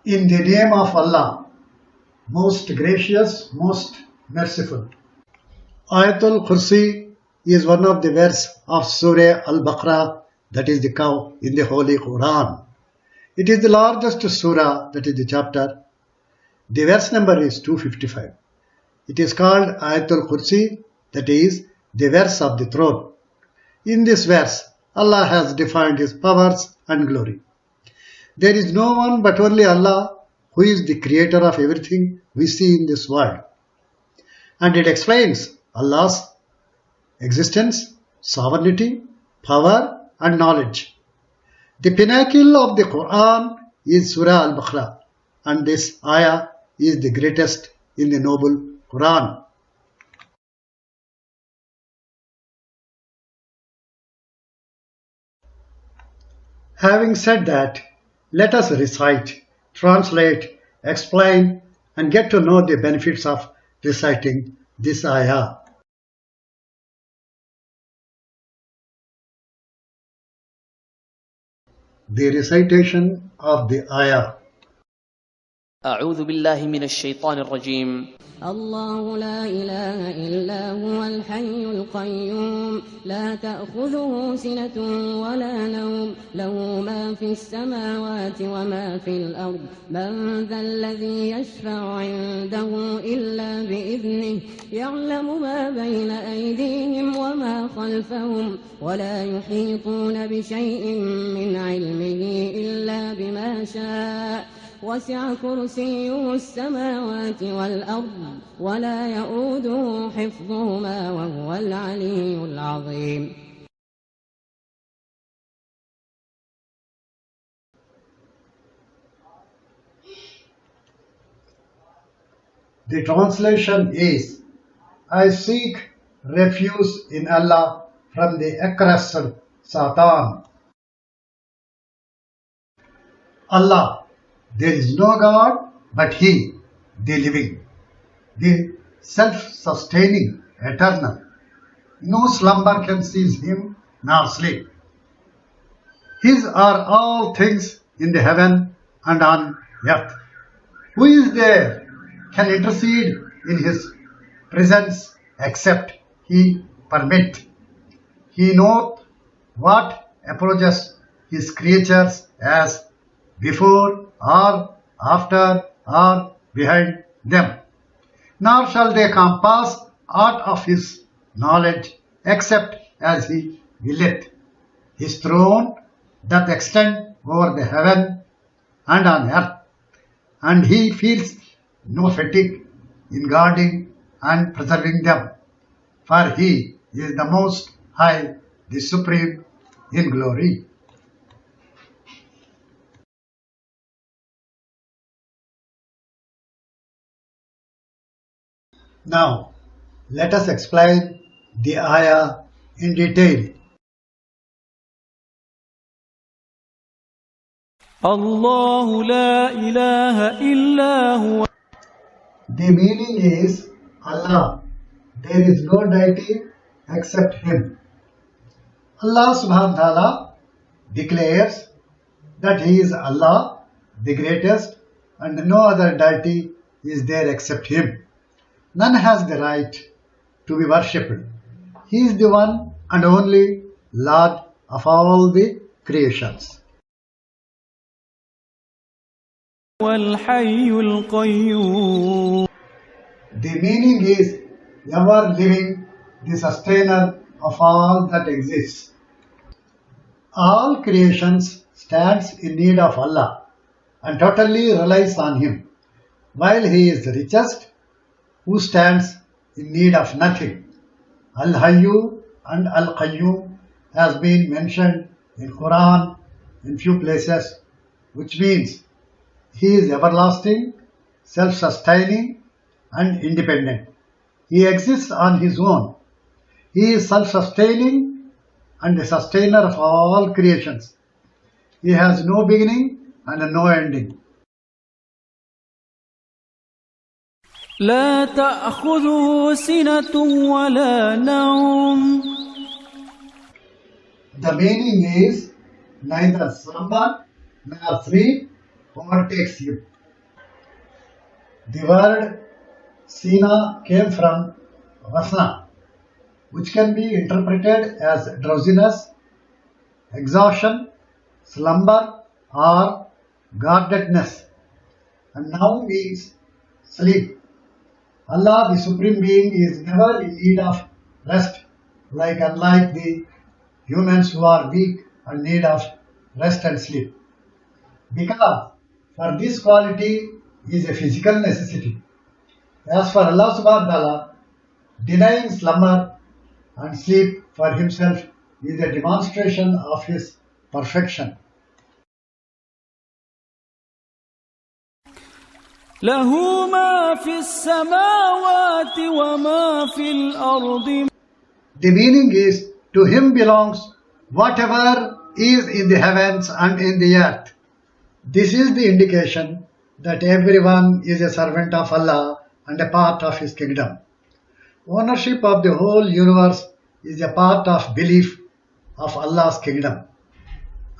In the name of Allah, most gracious, most merciful. Ayatul kursi is one of the verses of Surah Al-Baqarah, that is the cow in the Holy Qur'an. It is the largest surah, that is the chapter. The verse number is 255. It is called Ayatul Kursi, that is the verse of the throne. In this verse, Allah has defined His powers and glory. There is no one but only Allah, who is the creator of everything we see in this world. And it explains Allah's existence, sovereignty, power and knowledge. The pinnacle of the Quran is Surah Al-Baqarah, and this ayah is the greatest in the noble Quran. Having said that, let us recite, translate, explain and get to know the benefits of reciting this ayah. The recitation of the ayah. أعوذ بالله من الشيطان الرجيم. الله لا إله إلا هو الحي القيوم لا تأخذه سنة ولا نوم له ما في السماوات وما في الأرض من ذا الذي يشفع عنده إلا بإذنه يعلم ما بين أيديهم وما خلفهم ولا يحيطون بشيء من علمه إلا بما شاء وسع كرسيه السماوات والأرض ولا يؤوده حفظهما وهو العلي العظيم. The translation is, I seek refuge in Allah from the accursed Satan. Allah, there is no God but He, the living, the self-sustaining, eternal. No slumber can seize Him, nor sleep. His are all things in the heaven and on earth. Who is there can intercede in His presence except He permit? He knoweth what approaches His creatures as before or after or behind them. Nor shall they compass aught of His knowledge except as He willeth. His throne doth extend over the heaven and on earth, and He feels no fatigue in guarding and preserving them, for He is the Most High, the Supreme in glory. Now, let us explain the ayah in detail. الله لا إله إلا هو. The meaning is Allah. There is no deity except Him. Allah subhanahu wa ta'ala declares that He is Allah, the greatest, and no other deity is there except Him. None has the right to be worshipped. He is the one and only Lord of all the creations. والحي القيوم. The meaning is ever living, the sustainer of all that exists. All creations stands in need of Allah and totally relies on Him, while He is the richest, who stands in need of nothing. Al-Hayyu and Al-Qayyum has been mentioned in Quran in few places, which means He is everlasting, self-sustaining and independent. He exists on His own. He is self-sustaining and the sustainer of all creations. He has no beginning and no ending. لا تأخذه سنة ولا نوم. The meaning is neither slumber nor sleep overtakes Him. The word Sina came from Vasna, which can be interpreted as drowsiness, exhaustion, slumber, or guardedness, and now means sleep. Allah, the Supreme Being, is never in need of rest, unlike the humans who are weak and need of rest and sleep. Because for this quality is a physical necessity. As for Allah subhanahu wa ta'ala, denying slumber and sleep for himself is a demonstration of his perfection. له ما في السماوات وما في الأرض. The meaning is, to him belongs whatever is in the heavens and in the earth. This is the indication that everyone is a servant of Allah and a part of his kingdom. Ownership of the whole universe is a part of belief of Allah's kingdom.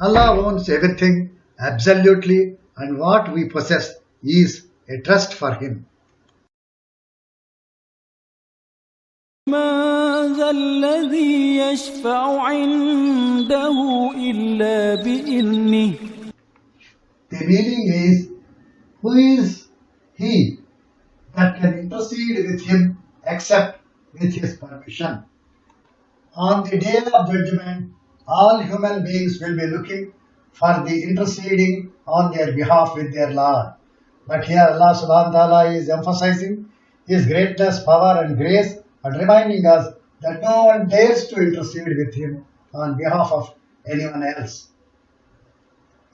Allah owns everything absolutely, and what we possess is a trust for him. من ذا الذي يشفع عنده إلا بإذنه. The meaning is, who is he that can intercede with him except with his permission? On the day of judgment, all human beings will be looking for the interceding on their behalf with their Lord. But here Allah subhanahu wa ta'ala is emphasizing his greatness, power and grace, and reminding us that no one dares to intercede with him on behalf of anyone else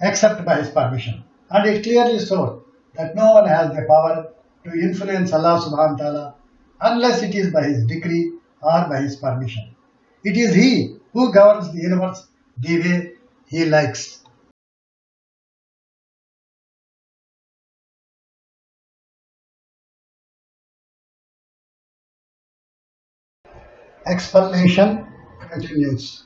except by his permission. And it clearly shows that no one has the power to influence Allah subhanahu wa ta'ala unless it is by his decree or by his permission. It is he who governs the universe the way he likes. Explanation continues.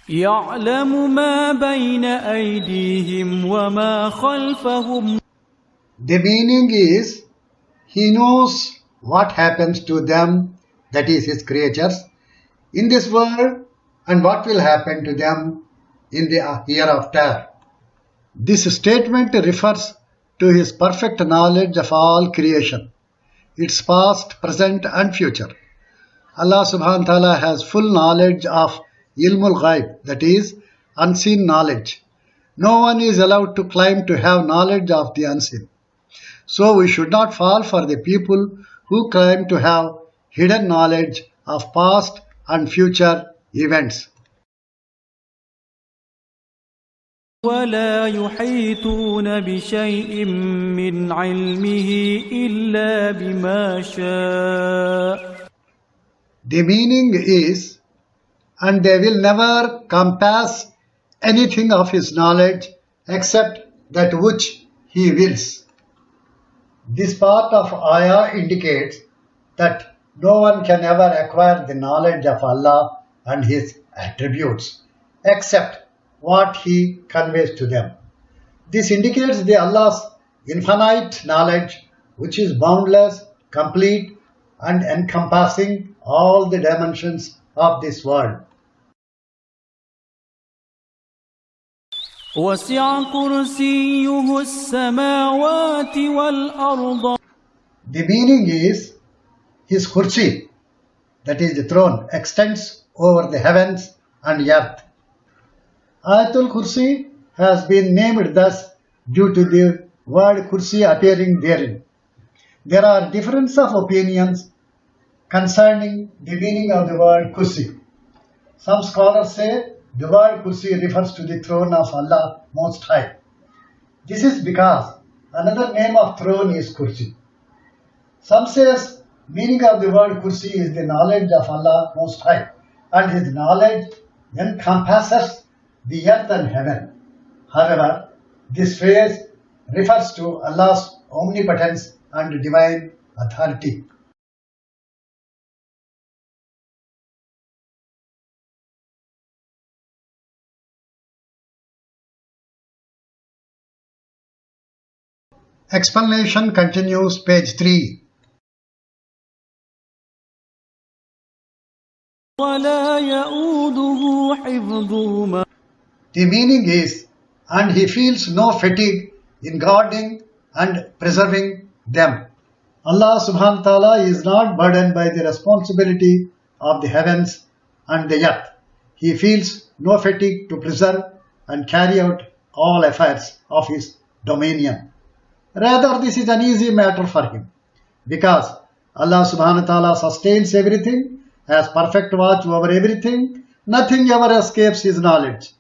يعلم ما بين أيديهم وما خلفهم. The meaning is, he knows what happens to them, that is his creatures, in this world and what will happen to them in the hereafter. This statement refers to his perfect knowledge of all creation, its past, present and future. Allah subhanahu wa ta'ala has full knowledge of ilmul ghaib, that is, unseen knowledge. No one is allowed to claim to have knowledge of the unseen. So we should not fall for the people who claim to have hidden knowledge of past and future events. ولا يحيطون بشيء من علمه إلا بما شاء. The meaning is, and they will never compass anything of his knowledge except that which he wills. This part of ayah indicates that no one can ever acquire the knowledge of Allah and his attributes except what he conveys to them. This indicates the Allah's infinite knowledge, which is boundless, complete and encompassing all the dimensions of this world. وسع كرسيه السماوات والأرض. The meaning is, his kursi, that is the throne, extends over the heavens and earth. Ayatul kursi has been named thus due to the word kursi appearing therein. There are differences of opinions concerning the meaning of the word kursi. Some scholars say the word kursi refers to the throne of Allah Most High. This is because another name of throne is kursi. Some says meaning of the word kursi is the knowledge of Allah Most High, and his knowledge encompasses the earth and heaven. However, this phrase refers to Allah's omnipotence and divine authority. Explanation continues, page 3. ولا يؤوده حفظهما. The meaning is, and he feels no fatigue in guarding and preserving them. Allah subhanahu wa ta'ala is not burdened by the responsibility of the heavens and the earth. He feels no fatigue to preserve and carry out all affairs of his dominion. Rather, this is an easy matter for him, because Allah subhanahu wa ta'ala sustains everything, has perfect watch over everything, nothing ever escapes his knowledge.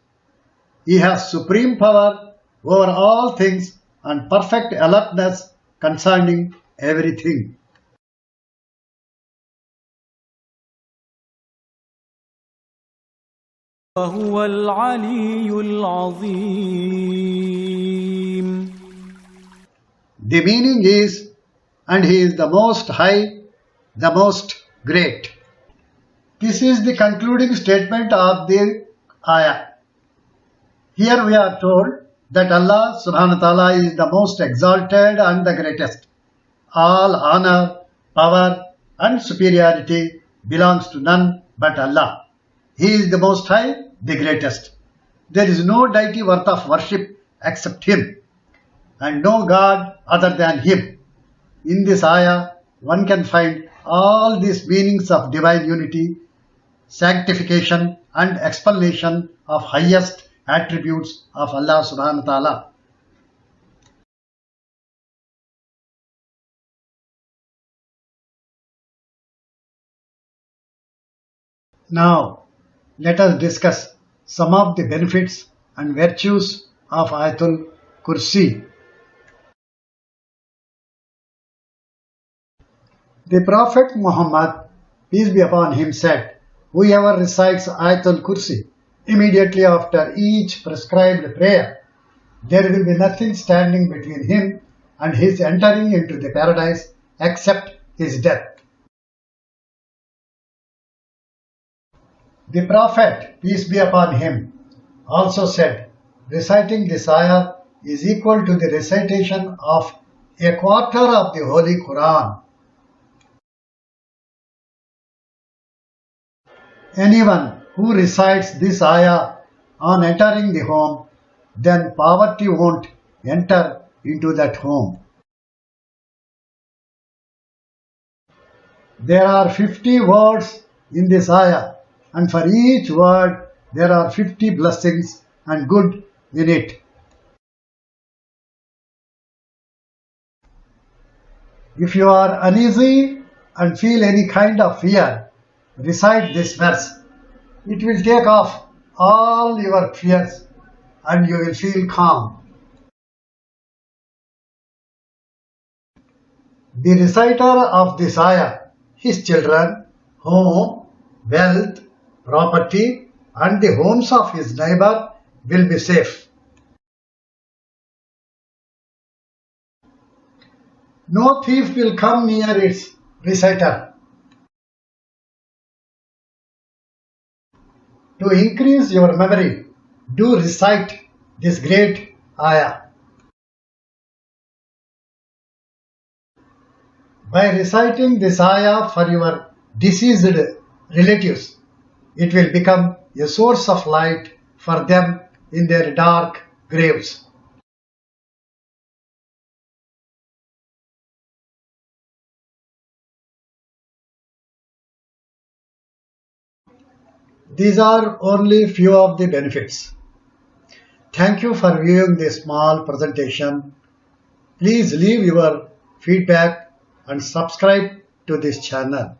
He has supreme power over all things and perfect alertness concerning everything. وهو العلي العظيم. The meaning is, and he is the most high, the most great. This is the concluding statement of the ayah. Here we are told that Allah subhanahu wa ta'ala is the most exalted and the greatest. All honor, power and superiority belongs to none but Allah. He is the most high, the greatest. There is no deity worth of worship except Him, and no God other than Him. In this ayah, one can find all these meanings of divine unity, sanctification and explanation of highest attributes of Allah subhanahu wa ta'ala. Now, let us discuss some of the benefits and virtues of Ayatul Kursi. The Prophet Muhammad, peace be upon him, said, "Whoever recites Ayatul Kursi immediately after each prescribed prayer, there will be nothing standing between him and his entering into the paradise except his death." The Prophet, peace be upon him, also said, reciting this ayah is equal to the recitation of a quarter of the Holy Qur'an. Anyone who recites this ayah on entering the home, then poverty won't enter into that home. There are 50 words in this ayah, and for each word there are 50 blessings and good in it. If you are uneasy and feel any kind of fear, recite this verse. It will take off all your fears and you will feel calm. The reciter of this ayah, his children, home, wealth, property and the homes of his neighbor will be safe. No thief will come near its reciter. To increase your memory, do recite this great ayah. By reciting this ayah for your deceased relatives, it will become a source of light for them in their dark graves. These are only few of the benefits. Thank you for viewing this small presentation. Please leave your feedback and subscribe to this channel.